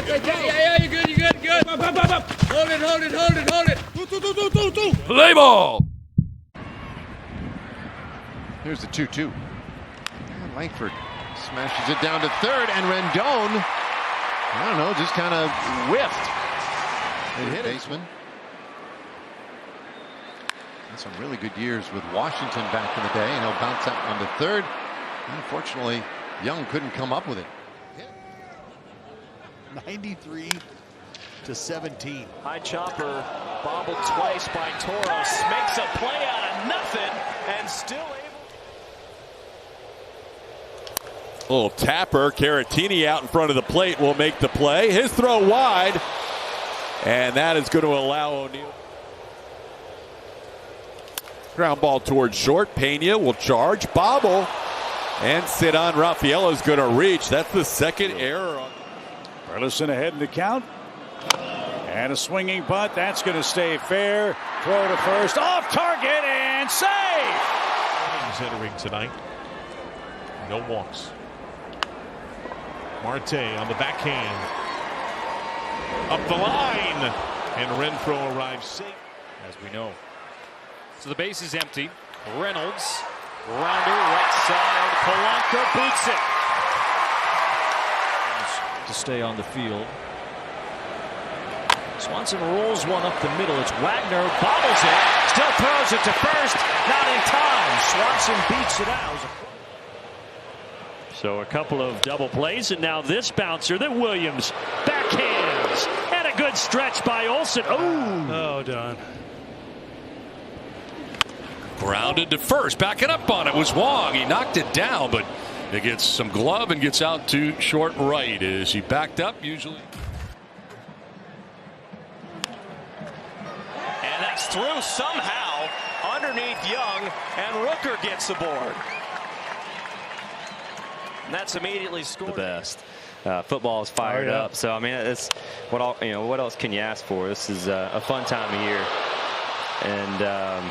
Yeah, you're good, you're good. Up. Hold it. Play ball. Here's the 2-2. Langford smashes it down to third, and Rendon, I don't know, just kind of whiffed. It hit baseman. Had some really good years with Washington back in the day, and he'll bounce that one to third. Unfortunately, Young couldn't come up with it. 93-17. High chopper bobbled twice by Toros, makes a play out of nothing and still able. Little tapper. Caratini out in front of the plate will make the play. His throw wide, and that is going to allow O'Neill. Ground ball towards short. Pena will charge, bobble, and sit on. Raffaello's going to reach. That's the second error. Burleson ahead in the count. And a swinging bunt. That's going to stay fair. Throw to first. Off target and safe. He's entering tonight. No walks. Marte on the backhand. Up the line. And Renfroe arrives safe. As we know. So the base is empty. Reynolds. Rounder right side. Polanco boots it. To stay on the field. Swanson rolls one up the middle. It's Wagner. Bobbles it. Still throws it to first. Not in time. Swanson beats it out. So a couple of double plays, and now this bouncer that Williams backhands, and a good stretch by Olsen. Oh, Don. Grounded to first. Backing up on it was Wong. He knocked it down, but it gets some glove and gets out to short right as he backed up usually. And that's through somehow underneath Young, and Rooker gets aboard. And that's immediately scored. The best. Football is fired up. So I mean, it's what else can you ask for? This is a fun time of year, and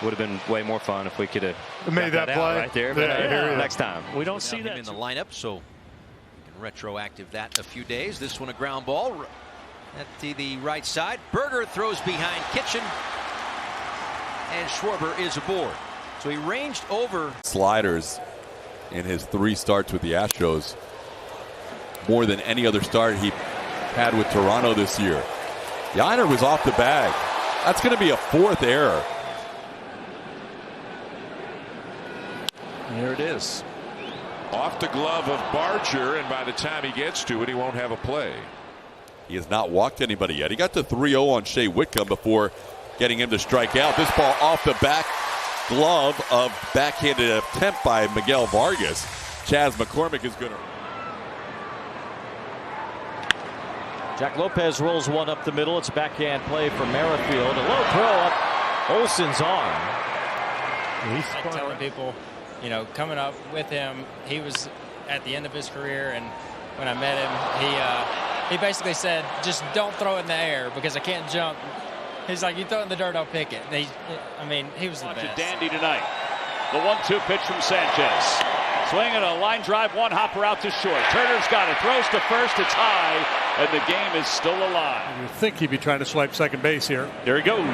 would have been way more fun if we could have made that play right there. But next time. We don't see that in the lineup, so you can retroactive that a few days. This one a ground ball at the right side. Berger throws behind Kitchen, and Schwarber is aboard. So he ranged over Sliders in his 3 starts with the Astros, more than any other start he had with Toronto this year. Yiner was off the bag. That's going to be a 4th error. There it is. Off the glove of Barger, and by the time he gets to it, he won't have a play. He has not walked anybody yet. He got to 3-0 on Shea Whitcomb before getting him to strike out. This ball off the back glove of backhanded attempt by Miguel Vargas. Chas McCormick is going to. Jack Lopez rolls one up the middle. It's a backhand play from Merrifield. A low throw up Olsen's arm. I'm telling people, coming up with him, he was at the end of his career, and when I met him, he basically said, just don't throw it in the air because I can't jump. He's like, you throw it in the dirt, I'll pick it. He was the best. Dandy tonight. The 1-2 pitch from Sanchez. Swinging a line drive, one hopper out to short. Turner's got it, throws to first, it's high, and the game is still alive. You think he'd be trying to swipe second base here. There he goes.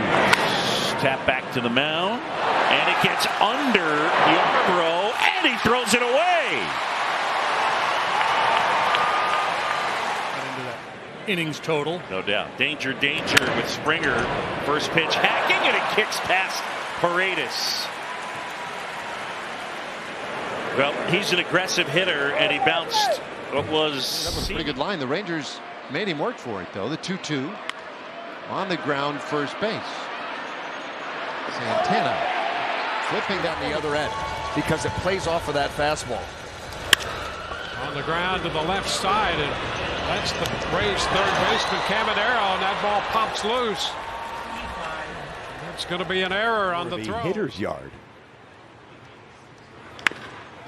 Tap back to the mound, and it gets under Yarbrough, and he throws it away. Innings total. No doubt. Danger with Springer. First pitch hacking, and it kicks past Paredes. Well, he's an aggressive hitter, and he bounced what was... That was a pretty good line. The Rangers made him work for it, though. The 2-2 on the ground, first base. Santana flipping down the other end because it plays off of that fastball. On the ground to the left side, and that's the Braves third baseman Caminero, and that ball pops loose. It's going to be an error on the throw. Hitter's yard.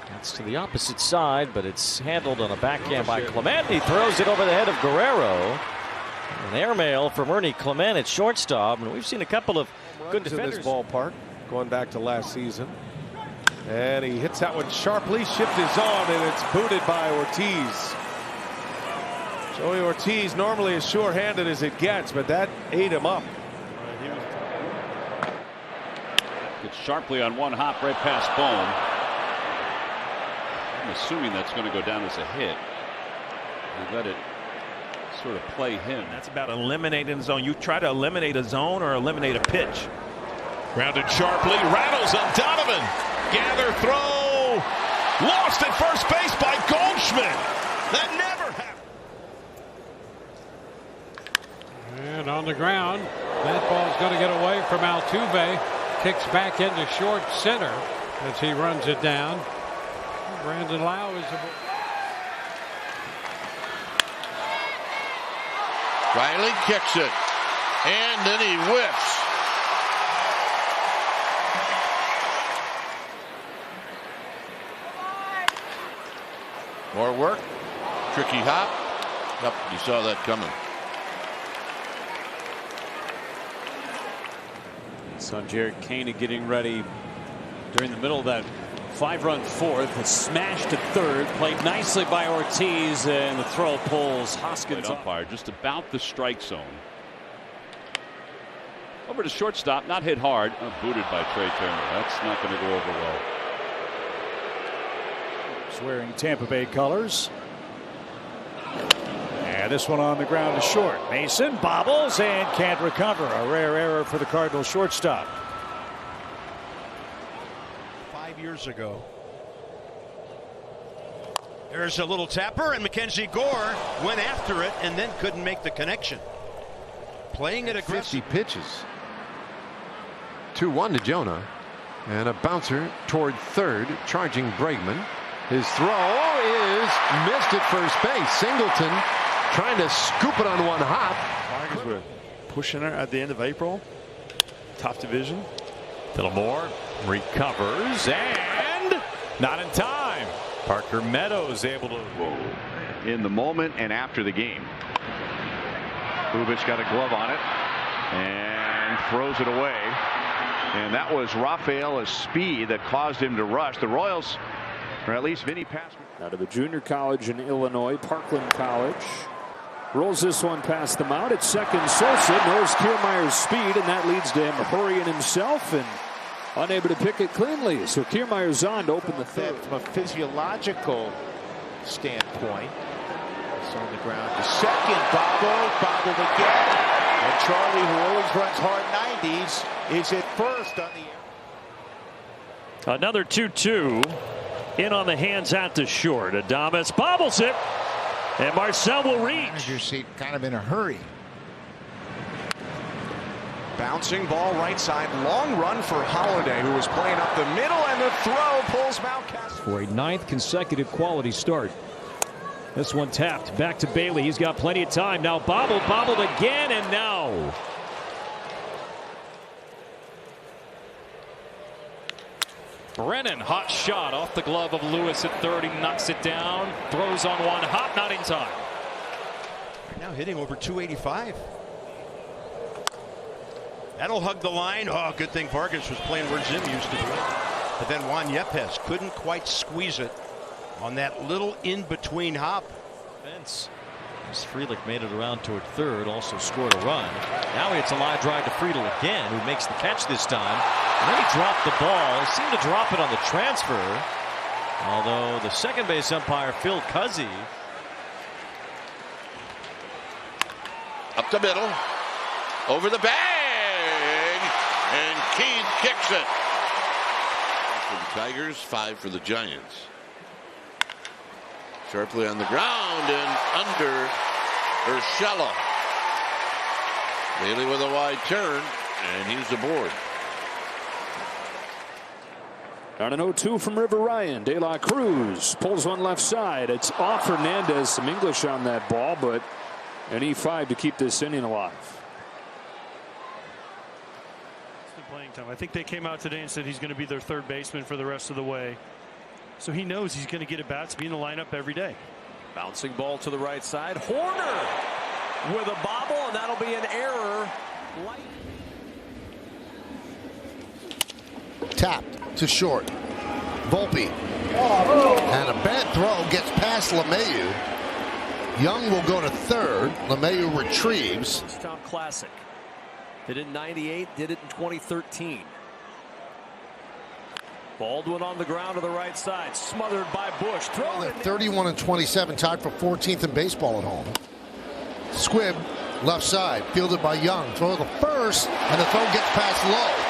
That's to the opposite side, but it's handled on a backhand by Clement. He throws it over the head of Guerrero. An airmail from Ernie Clement at shortstop, and we've seen a couple of good defenders in this ballpark going back to last season. And he hits that one sharply. Shift is on, and it's booted by Ortiz. Joey Ortiz normally as sure-handed as it gets, but that ate him up. Gets sharply on one hop right past Bone. I'm assuming that's going to go down as a hit. He let it sort of play him. That's about eliminating the zone. You try to eliminate a zone or eliminate a pitch. Grounded sharply, rattles on Donovan. Gather, throw. Lost at first base by Goldschmidt. That never happened. And on the ground, that ball's going to get away from Altuve. Kicks back into short center as he runs it down. Brandon Lau is Riley kicks it, and then he whiffs. More work, tricky hop. Yep, you saw that coming. So Jared Koenig getting ready during the middle of that 5-run fourth. It's smashed to third, played nicely by Ortiz, and the throw pulls Hoskins up. Umpire just about the strike zone. Over to shortstop, not hit hard. Booted by Trey Turner. That's not going to go over well. He's wearing Tampa Bay colors. And this one on the ground to short. Mason bobbles and can't recover. A rare error for the Cardinals shortstop. 5 years ago. There's a little tapper, and Mackenzie Gore went after it and then couldn't make the connection. Playing it aggressive. 50 pitches. 2-1 to Jonah, and a bouncer toward third, charging Bregman. His throw is missed at first base. Singleton trying to scoop it on one hop. Tigers were pushing her at the end of April. Tough division. Fillmore recovers and not in time. Parker Meadows able to in the moment and after the game. Bubic got a glove on it and throws it away. And that was Rafaela's speed that caused him to rush. The Royals, or at least Vinny Pasquantino. Out of the junior college in Illinois, Parkland College. Rolls this one past the mound at second. Sosa knows Kiermaier's speed, and that leads to him hurrying himself and unable to pick it cleanly. So Kiermaier's on to open the third. From a physiological standpoint, it's on the ground. The second bobbled again. And Charlie, who always runs hard 90s, is at first on the air. another 2-2 in on the hands at the short. Adames bobbles it, and Marcel will reach. Manager's seat kind of in a hurry. Bouncing ball right side, long run for Holiday, who was playing up the middle, and the throw pulls Mountcastle for a 9th consecutive quality start. This one tapped back to Bailey. He's got plenty of time now. Bobbled again, and now Brennan, hot shot off the glove of Lewis at third. He knocks it down, throws on one hop, not in time. Right now hitting over 285. That'll hug the line. Oh, good thing Vargas was playing where Zim used to be. But then Juan Yepes couldn't quite squeeze it on that little in-between hop. Fence. As Frelick made it around toward third, also scored a run. Now it's a line drive to Friedel again, who makes the catch this time. And then he dropped the ball. He seemed to drop it on the transfer. Although the second base umpire, Phil Cuzzy. Up the middle. Over the bag. And Keith kicks it. For the Tigers, 5 for the Giants. Sharply on the ground and under Urshela. Bailey with a wide turn, and he's aboard. On an 0-2 from River Ryan, De La Cruz pulls one left side. It's off Hernandez. Some English on that ball, but an E5 to keep this inning alive. It's been playing time. I think they came out today and said he's going to be their third baseman for the rest of the way. So he knows he's going to get at bats, be in the lineup every day. Bouncing ball to the right side. Horner with a bobble, and that'll be an error. Tapped to short. Volpe. And a bad throw gets past LeMahieu. Young will go to third. LeMahieu retrieves. Tom Classic. Did it in 98, did it in 2013. Baldwin on the ground to the right side, smothered by Bush. Throw it. 31 and 27, tied for 14th in baseball at home. Squibb, left side, fielded by Young. Throw to first, and the throw gets past Lowe.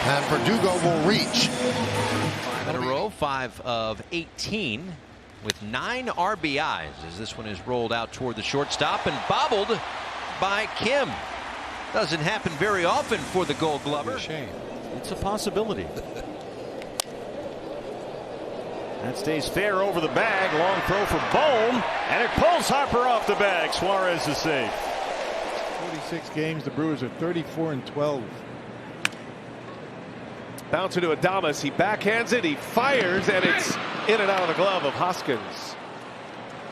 And Verdugo will reach. 5 in a row, 5 of 18 with 9 RBIs as this one is rolled out toward the shortstop and bobbled by Kim. Doesn't happen very often for the Gold Glover. It's a possibility. That stays fair over the bag. Long throw for Bohm, and it pulls Harper off the bag. Suarez is safe. 46 games. The Brewers are 34 and 12. Bouncer to Adames. He backhands it. He fires, and it's in and out of the glove of Hoskins.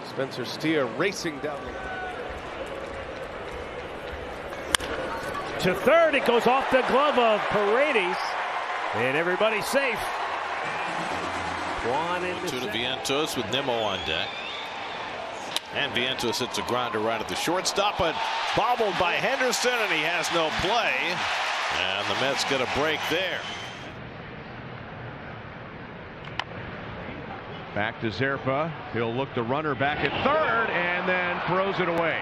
Spencer Steer racing down to third. It goes off the glove of Paredes, and everybody's safe. One in to Vientos with Nimmo on deck. And Vientos hits a grinder right at the shortstop, but bobbled by Henderson, and he has no play. And the Mets get a break there. Back to Zerpa. He'll look the runner back at third and then throws it away.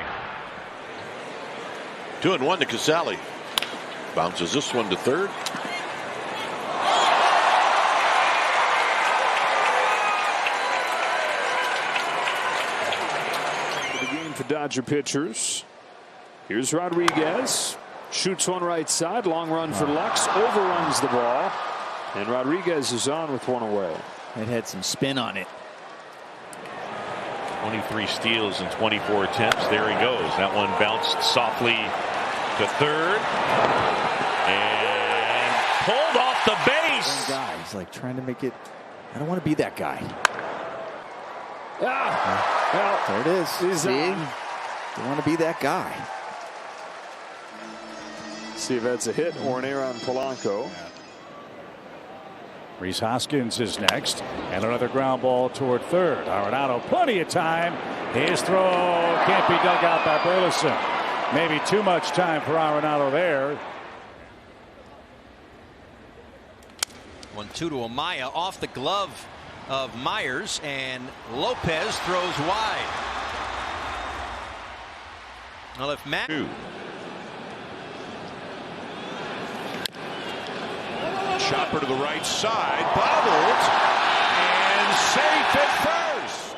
2-1 to Casale. Bounces this one to third. The game for Dodger pitchers. Here's Rodriguez. Shoots one right side. Long run for Lux. Overruns the ball. And Rodriguez is on with one away. It had some spin on it. 23 steals in 24 attempts. There he goes. That one bounced softly to third. And pulled off the base. One guy. He's like trying to make it. I don't want to be that guy. Well, there it is. See? Don't want to be that guy. See if that's a hit or an error on Polanco. Rhys Hoskins is next, and another ground ball toward third. Arenado, plenty of time. His throw can't be dug out by Burleson. Maybe too much time for Arenado there. 1-2 to Amaya off the glove of Myers, and Lopez throws wide. Well, if Matt. Chopper to the right side, bobbled, and safe at first.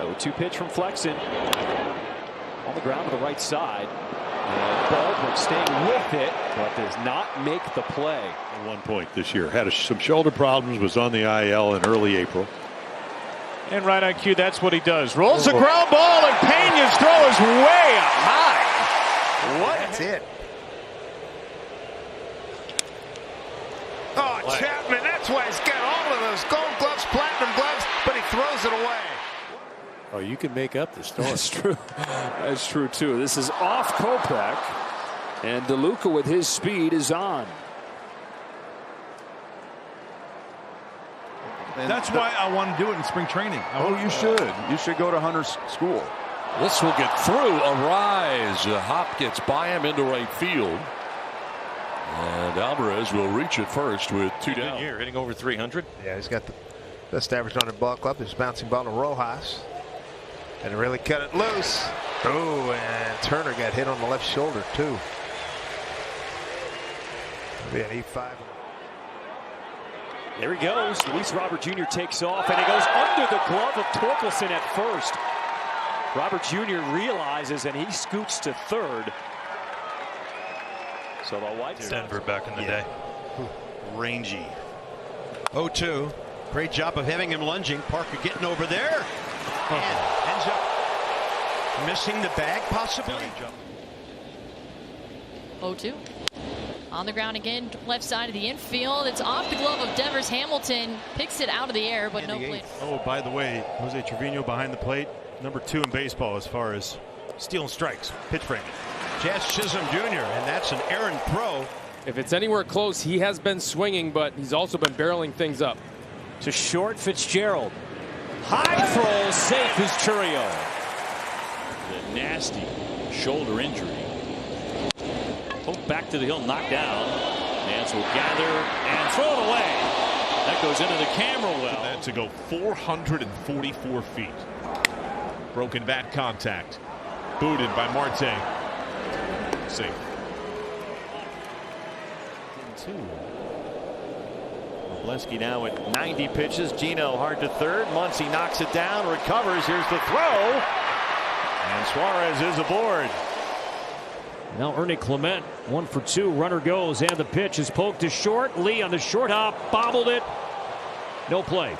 0-2 pitch from Flexen. On the ground to the right side. And Baldwin staying with it, but does not make the play. At one point this year, had some shoulder problems, was on the IL in early April. And right on cue, that's what he does. Rolls the ground ball, and Pena's throw is way up high. What? That's it. Oh, Chapman, that's why he's got all of those gold gloves, platinum gloves, but he throws it away. Oh, you can make up the story. That's true. That's true, too. This is off Kopech, and DeLuca with his speed is on. That's why I want to do it in spring training. You should. You should go to Hunter's school. This will get through. A rise. Hop gets by him into right field. And Alvarez will reach it first with 2 down. Year, hitting over 300. Yeah, he's got the best average on the ball club. His bouncing ball to Rojas. And it really cut it loose. Oh, and Turner got hit on the left shoulder, too. Maybe an E5. There he goes. Luis Robert Jr. takes off, and he goes under the glove of Torkelson at first. Robert Jr. realizes, and he scoots to third. So the White Sox. Denver back in the day. Rangy. 0-2. Great job of having him lunging. Parker getting over there. And ends up missing the bag, possibly. 0-2. On the ground again, left side of the infield. It's off the glove of Devers. Hamilton picks it out of the air, but no play. Oh, by the way, Jose Trevino behind the plate. Number 2 in baseball as far as stealing strikes, pitch framing. Jazz Chisholm Jr., and that's an errant throw. If it's anywhere close, he has been swinging, but he's also been barreling things up. To short, Fitzgerald. High throw, safe is Churio. The nasty shoulder injury. Poked back to the hill, knocked down. Nance will gather and throw it away. That goes into the camera well. That to go 444 feet. Broken bat contact. Booted by Marte. Safe. 2. Wrobleski now at 90 pitches. Gino hard to third. Muncy knocks it down, recovers. Here's the throw. And Suarez is aboard. Now Ernie Clement, 1 for 2. Runner goes, and the pitch is poked to short. Lee on the short hop, bobbled it. No play.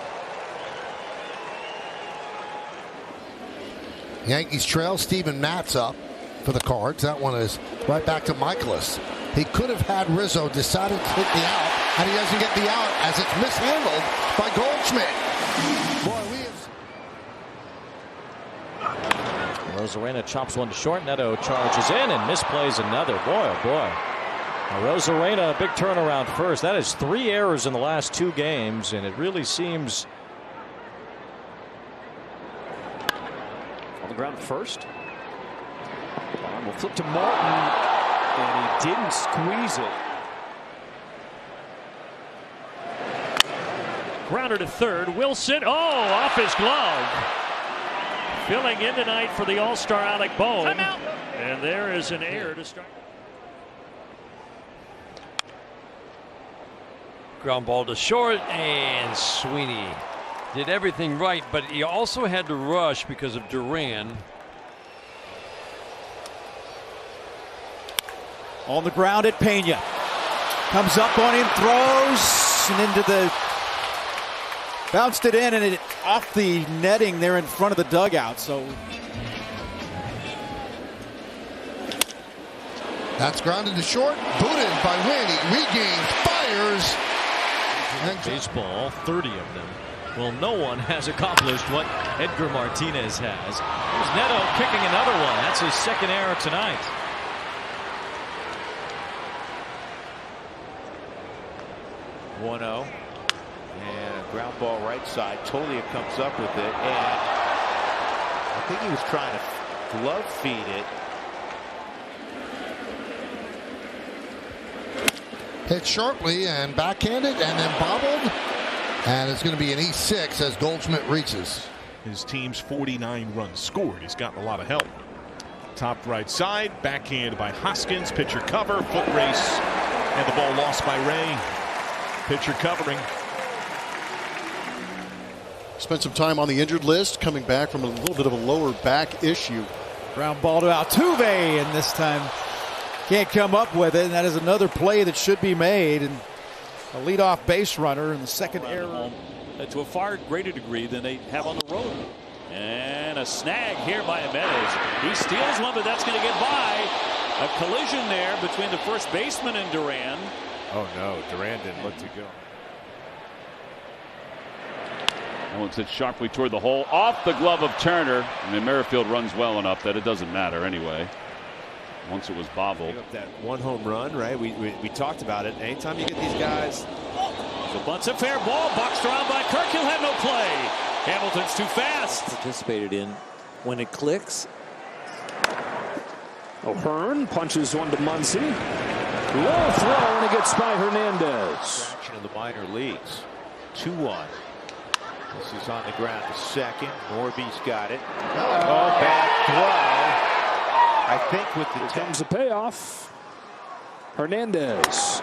Yankees trail. Steven Matz up for the Cards. That one is right back to Michaelis. He could have had Rizzo, decided to hit the out, and he doesn't get the out as it's mishandled by Goldschmidt. Boy, Rosarena chops one to short. Neto charges in and misplays another. Boy, oh boy. Now Rosarena, a big turnaround first. That is 3 errors in the last 2 games, and it really seems. On the ground first. Will flip to Martin, and he didn't squeeze it. Grounder to third. Wilson, off his glove. Filling in tonight for the All-Star Alec Bohm. And there is an error to start. Ground ball to short, and Sweeney did everything right, but he also had to rush because of Duran. On the ground at Pena. Comes up on him, throws, and into the. Bounced it in, and it off the netting there in front of the dugout. So that's grounded to short. Booted by Wynn. He regains, fires. Baseball, 30 of them. Well, no one has accomplished what Edgar Martinez has. There's Neto kicking another one. That's his 2nd error tonight. And a ground ball right side. Tolia comes up with it, and I think he was trying to glove feed it. Hit sharply and backhanded and then bobbled. And it's going to be an E6 as Goldschmidt reaches. His team's 49 runs scored. He's gotten a lot of help. Top right side, backhand by Hoskins. Pitcher cover, foot race, and the ball lost by Ray. Pitcher covering. Spent some time on the injured list, coming back from a little bit of a lower back issue. ground ball to Altuve, and this time can't come up with it. And that is another play that should be made. And a leadoff base runner in the 2nd error. To a far greater degree than they have on the road. And a snag here by Jimenez. He steals one, but that's going to get by. A collision there between the first baseman and Duran. Oh no, Duran didn't look to go. That one's hit sharply toward the hole, off the glove of Turner. And then Merrifield runs well enough that it doesn't matter anyway. Once it was bobbled. That 1 home run, right? We talked about it. Anytime you get these guys. The bunt's a fair ball, boxed around by Kirk. He'll have no play. Hamilton's too fast. Participated in when it clicks. O'Hearn punches one to Muncy. Low throw, and it gets by Hernandez. In the minor leagues. 2-1. This is on the ground to second. Norby's got it. Oh, bad throw. I think with the comes a payoff. Hernandez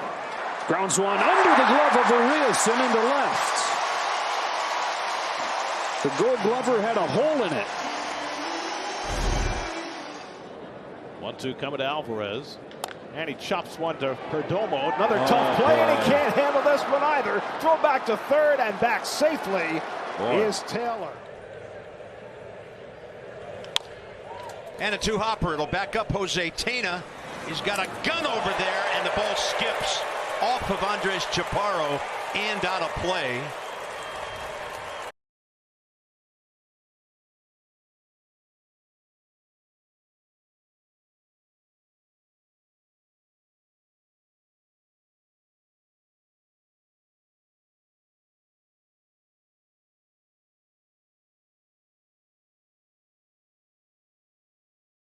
grounds one under the glove of Arias and into left. The Gold Glover had a hole in it. 1-2 coming to Alvarez. And he chops one to Perdomo. Another tough play, and he can't handle this one either. Throw back to third and back safely is Taylor. And a 2-hopper. It'll back up Jose Tena. He's got a gun over there, and the ball skips off of Andres Chaparro and on a play.